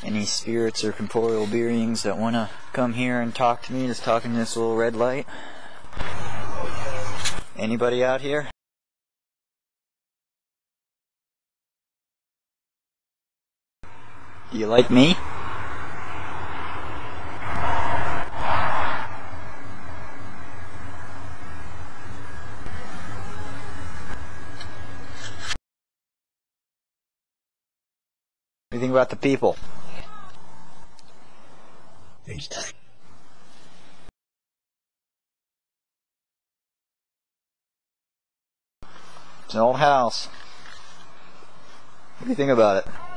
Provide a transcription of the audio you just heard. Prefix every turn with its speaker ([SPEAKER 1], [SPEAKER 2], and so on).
[SPEAKER 1] Any spirits or corporeal beings that want to come here and talk to me, just talking to this little red light? Anybody out here? Do you like me? What do you think about the people? It's an old house. What do you think about it?